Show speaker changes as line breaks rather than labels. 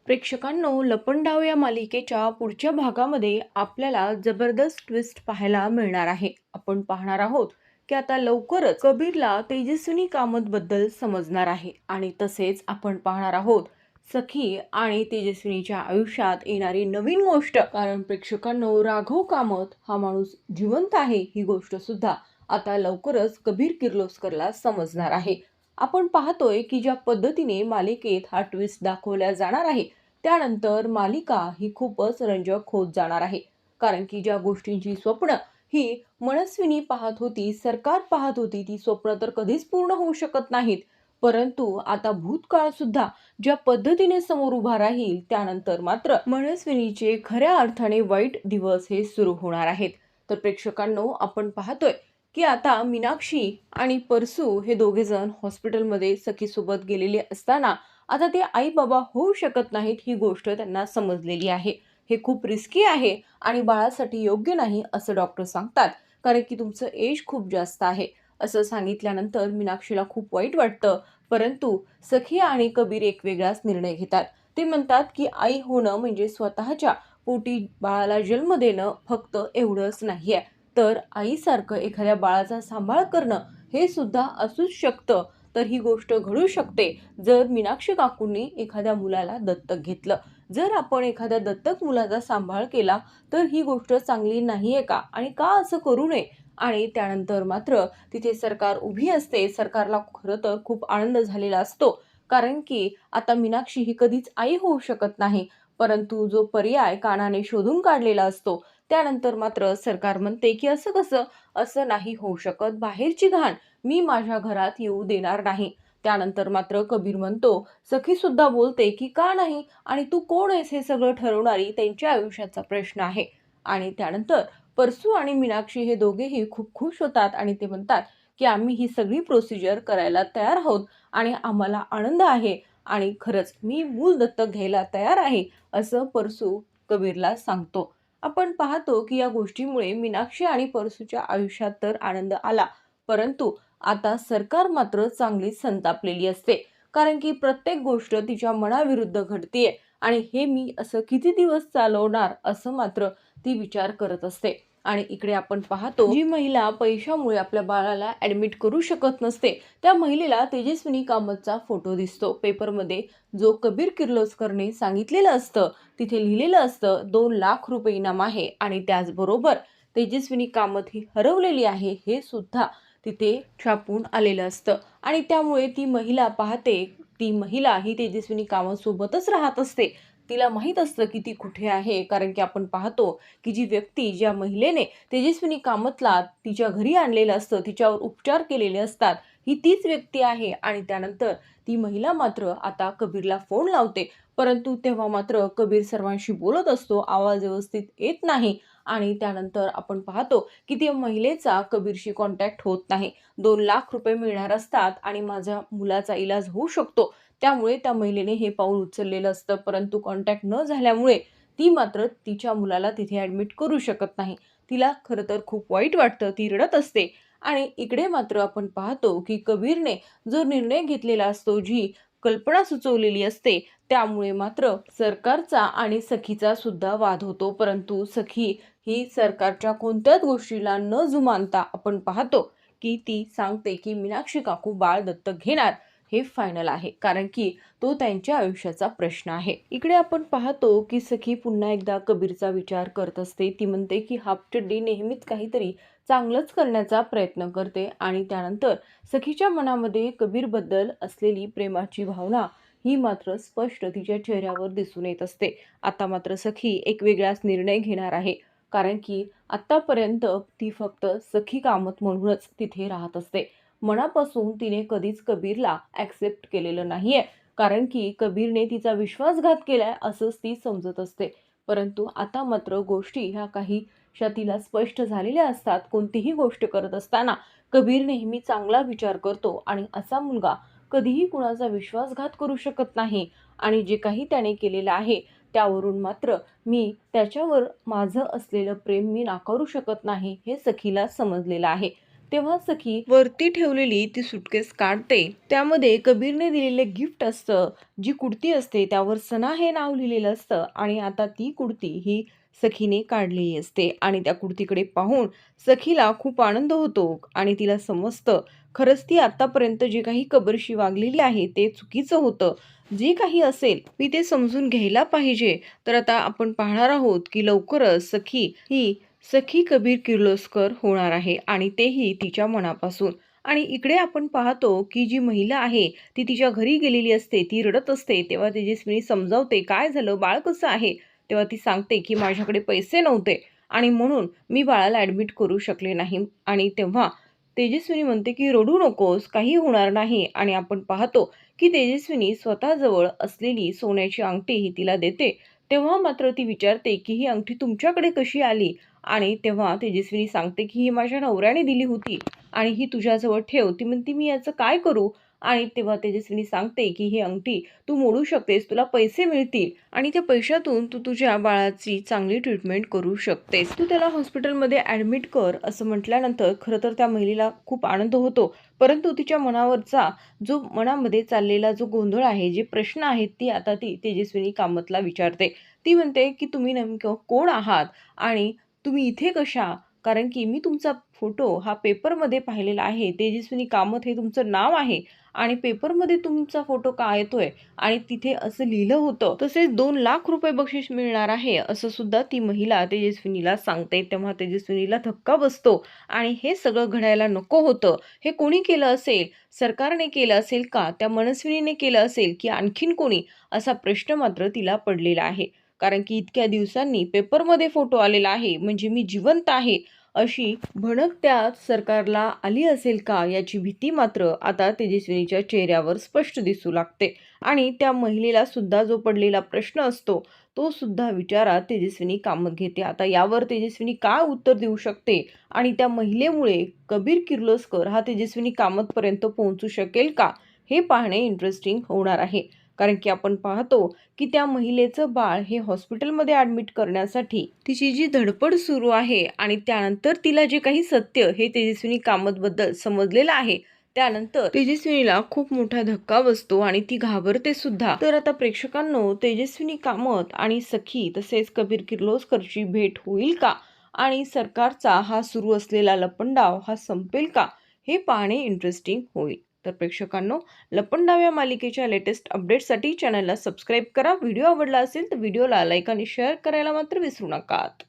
प्रेक्षकांनो, लपंडाव या मालिकेच्या पुढच्या भागामध्ये आपल्याला जबरदस्त ट्विस्ट पाहायला मिळणार आहे. आपण पाहणार आहोत की आता लवकरच कबीरला तेजस्विनी कामत बद्दल समजणार आहे आणि तसेच आपण पाहणार आहोत सखी आणि तेजस्विनीच्या आयुष्यात येणारी नवीन गोष्ट. कारण प्रेक्षकांनो, राघव कामत हा माणूस जिवंत आहे ही गोष्ट सुद्धा आता लवकरच कबीर किर्लोस्करला समजणार आहे. आपण पाहतोय की ज्या पद्धतीने मालिकेत हा ट्विस्ट दाखवला जाणार आहे, त्यानंतर मालिका ही खूपच रंजक होत जाणार आहे. कारण की ज्या गोष्टींची स्वप्न ही मनस्विनी पाहत होती, सरकार पाहत होती, ती स्वप्न तर कधीच पूर्ण होऊ शकत नाहीत. परंतु आता भूतकाळ सुद्धा ज्या पद्धतीने समोर उभा राहील, त्यानंतर मात्र मनस्विनीचे खऱ्या अर्थाने वाईट दिवस हे सुरू होणार आहेत. तर प्रेक्षकांनो, आपण पाहतोय की आता मीनाक्षी आणि परसू हे दोघे जण हॉस्पिटलमध्ये सखीसोबत गेलेले असताना आता ते आई बाबा होऊ शकत नाहीत ही गोष्ट त्यांना समजलेली आहे. हे खूप रिस्की आहे आणि बाळासाठी योग्य नाही असं डॉक्टर सांगतात. कारण की तुमचं एज खूप जास्त आहे असं सांगितल्यानंतर मीनाक्षीला खूप वाईट वाटतं. परंतु सखी आणि कबीर एक वेगळाच निर्णय घेतात. ते म्हणतात की आई होणं म्हणजे स्वतःच्या पोटी बाळाला जन्म देणं फक्त एवढंच नाहीये, तर आईसारखं एखाद्या बाळाचा सांभाळ करणं हे सुद्धा असूच शकतं. तर ही गोष्ट घडू शकते जर मीनाक्षी काकूंनी एखाद्या मुलाला दत्तक घेतलं. जर आपण एखाद्या दत्तक मुलाचा सांभाळ केला तर ही गोष्ट चांगली नाहीये का, आणि का असं करू नये? आणि त्यानंतर मात्र तिथे सरकार उभी असते. सरकारला खरं तर खूप आनंद झालेला असतो. कारण की आता मीनाक्षी ही कधीच आई होऊ शकत नाही. परंतु जो पर्याय कानाने शोधून काढलेला असतो, त्यानंतर मात्र सरकार म्हणते की असं कसं, असं नाही होऊ शकत. बाहेरची घाण मी माझ्या घरात येऊ देणार नाही. त्यानंतर मात्र कबीर म्हणतो, सखी सुद्धा बोलते की का नाही, आणि तू कोण आहेस हे सगळं ठरवणारी, त्यांच्या आयुष्याचा प्रश्न आहे. आणि त्यानंतर परसू आणि मीनाक्षी हे दोघेही खूप खुश होतात आणि ते म्हणतात की आम्ही ही सगळी प्रोसिजर करायला तयार आहोत आणि आम्हाला आनंद आहे आणि खरंच मी मूल दत्तक घ्यायला तयार आहे असं परसू कबीरला सांगतो. आपण पाहतो की या गोष्टीमुळे मीनाक्षी आणि परसूच्या आयुष्यात तर आनंद आला, परंतु आता सरकार मात्र चांगलीच संतापलेली असते. कारण की प्रत्येक गोष्ट तिच्या मनाविरुद्ध घडतीये आणि हे मी असं किती दिवस चालवणार असं मात्र ती विचार करत असते. आणि इकडे आपण पाहतो, जी महिला पैशामुळे आपल्या बाळाला ऍडमिट करू शकत नसते, त्या महिलेला तेजस्विनी कामतचा फोटो दिसतो पेपरमध्ये, जो कबीर किर्लोस्करने सांगितलेलं असतं. तिथे लिहिलेलं असतं 2 लाख रुपये इनाम आहे आणि त्याचबरोबर तेजस्विनी कामत ही हरवलेली आहे हे सुद्धा तिथे छापून आलेलं असतं. आणि त्यामुळे ती महिला पाहते, ती महिला ही तेजस्विनी कामत सोबतच राहत असते. तिला माहित असतं की ती कुठे आहे. कारण की आपण पाहतो की जी व्यक्ती, ज्या महिलेने तेजस्विनी कामतला तिच्या घरी आणलेलं असतं, तिच्यावर उपचार केलेले असतात, ही तीच व्यक्ती आहे. आणि त्यानंतर ती महिला मात्र आता कबीरला फोन लावते. परंतु तेव्हा मात्र कबीर सर्वांशी बोलत असतो, आवाज व्यवस्थित येत नाही. आणि त्यानंतर आपण पाहतो की त्या महिलेचा कबीरशी कॉन्टॅक्ट होत नाही. 2 लाख रुपये मिळणार असतात आणि माझ्या मुलाचा इलाज होऊ शकतो, त्यामुळे त्या महिलेने हे पाऊल उचललेलं असतं. परंतु कॉन्टॅक्ट न झाल्यामुळे ती मात्र तिच्या मुलाला तिथे ऍडमिट करू शकत नाही. तिला खरं तर खूप वाईट वाटतं, ती रडत असते. आणि इकडे मात्र आपण पाहतो की कबीरने जो निर्णय घेतलेला असतो, जी कल्पना सुचवलेली असते, त्यामुळे मात्र सरकारचा आणि सखीचा सुद्धा वाद होतो. परंतु सखी ही सरकारच्या कोणत्याच गोष्टीला न जुमानता आपण पाहतो की ती सांगते की मीनाक्षी काकू बाळ दत्तक घेणार हे फायनल आहे. कारण की तो त्यांच्या आयुष्याचा प्रश्न आहे. इकडे आपण पाहतो की सखी पुन्हा एकदा कबीरचा विचार करत असते. ती म्हणते की हापचड्डी नेहमीच काहीतरी चांगलंच करण्याचा प्रयत्न करते. आणि त्यानंतर सखीच्या मनामध्ये कबीरबद्दल असलेली प्रेमाची भावना ही मात्र स्पष्ट तिच्या चेहऱ्यावर दिसून येत असते. आता मात्र सखी एक वेगळाच निर्णय घेणार आहे. कारण की आतापर्यंत ती फक्त सखी कामत म्हणूनच तिथे राहत असते. मनापासून तिने कधीच कबीरला ॲक्सेप्ट केलेलं नाहीये. कारण की कबीरने तिचा विश्वासघात केलाय असंच ती समजत असते. परंतु आता मात्र गोष्टी ह्या काहीशा तिला स्पष्ट झालेल्या असतात. कोणतीही गोष्ट करत असताना कबीर नेहमी चांगला विचार करतो आणि असा मुलगा कधीही कुणाचा विश्वासघात करू शकत नाही. आणि जे काही त्याने केलेलं आहे त्यावरून मात्र मी त्याच्यावर माझं असलेलं प्रेम मी नाकारू शकत नाही हे सखीला समजलेलं आहे. तेव्हा सखी वरती ठेवलेली ती सुटकेस काढते. त्यामध्ये कबीरने दिलेले गिफ्ट असतं. जी कुडती असते त्यावर सना हे नाव लिहिलेलं असतं आणि आता ती कुडती ही सखीने काढलेली असते आणि त्या कुडतीकडे पाहून सखीला खूप आनंद होतो आणि तिला समजतं खरंच ती आतापर्यंत जे काही कबीरशी वागलेली आहे ते चुकीचं होतं. जे काही असेल मी ते समजून घ्यायला पाहिजे. तर आता आपण पाहणार आहोत की लवकरच सखी कबीर किर्लोस्कर होणार आहे आणि तेही तिच्या मनापासून. आणि इकडे आपण पाहतो की जी महिला आहे ती तिच्या घरी गेलेली असते. ती रडत असते. तेव्हा तेजस्विनी समजावते, "काय झालं? बाळ कसं आहे?" तेव्हा ती सांगते की "माझ्याकडे पैसे नव्हते आणि म्हणून मी बाळाला ॲडमिट करू शकले नाही." आणि तेव्हा तेजस्विनी म्हणते की "रडू नकोस, काही होणार नाही." आणि आपण पाहतो की तेजस्विनी स्वतःजवळ असलेली सोन्याची अंगठी ही तिला देते. तेव्हा मात्र ती विचारते की "ही अंगठी तुमच्याकडे कशी आली?" आणि तेव्हा तेजस्विनी सांगते की "ही माझ्या नवऱ्याने दिली होती आणि ही तुझ्याजवळ ठेव." ती म्हणते, "मी याचं काय करू?" आणि तेव्हा तेजस्विनी सांगते की "ही अंगठी तू मोडू शकतेस, तुला पैसे मिळतील आणि त्या पैशातून तू तुझ्या बाळाची चांगली ट्रीटमेंट करू शकतेस. तू त्याला हॉस्पिटलमध्ये ॲडमिट कर." असं म्हटल्यानंतर खरं तर त्या महिलेला खूप आनंद होतो. परंतु तिच्या मनामध्ये चाललेला जो गोंधळ आहे, जे प्रश्न आहेत, ती तेजस्विनी कामतला विचारते. ती म्हणते की "तुम्ही नेमकं कोण आहात आणि तुम्ही इथे कशा?" कारण की मी तुमचा फोटो हा पेपरमध्ये पाहिलेला आहे. तेजस्विनी कामत हे तुमचं नाव आहे आणि पेपरमध्ये तुमचा फोटो का येतोय? आणि तिथे असं लिहिलं होतं. तसेच ₹2,00,000 बक्षीस मिळणार आहे, असं सुद्धा ती महिला तेजस्विनीला सांगते. तेव्हा तेजस्विनीला धक्का बसतो आणि हे सगळं घडायला नको होतं. हे कोणी केलं असेल? सरकारने केलं असेल का? त्या मनस्विनीने केलं असेल की आणखीन कोणी? असा प्रश्न मात्र तिला पडलेला आहे. कारण की इतक्या दिवसांनी पेपरमध्ये फोटो आलेला आहे, म्हणजे मी जिवंत आहे, अशी भणक त्या सरकारला आली असेल का? याची भीती मात्र आता तेजस्विनीच्या चेहऱ्यावर स्पष्ट दिसू लागते. आणि त्या महिलेला सुद्धा जो पडलेला प्रश्न असतो, तो सुद्धा विचारात तेजस्विनी कामत घेते. आता यावर तेजस्विनी काय उत्तर देऊ शकते आणि त्या महिलेमुळे कबीर किर्लोस्कर हा तेजस्विनी कामतपर्यंत पोहोचू शकेल का? हे पाहणे इंटरेस्टिंग होणार आहे. कारण की आपण पाहतो की त्या महिलेचं बाळ हे हॉस्पिटलमध्ये ॲडमिट करण्यासाठी तिची जी धडपड सुरू आहे आणि त्यानंतर तिला जे काही सत्य हे तेजस्विनी कामतबद्दल समजलेलं आहे, त्यानंतर तेजस्विनीला खूप मोठा धक्का बसतो आणि ती घाबरते सुद्धा. तर आता प्रेक्षकांनो, तेजस्विनी कामत आणि सखी तसेच कबीर किर्लोस्करची भेट होईल का? आणि सरकारचा हा सुरू असलेला लपंडाव हा संपेल का? हे पाहणे इंटरेस्टिंग होईल. तर प्रेक्षकांनो, लपंडाव या मालिकेच्या लेटेस्ट अपडेट्ससाठी चॅनलला सबस्क्राईब करा. व्हिडिओ आवडला असेल तर व्हिडिओला लाईक आणि शेअर करायला मात्र विसरू नका.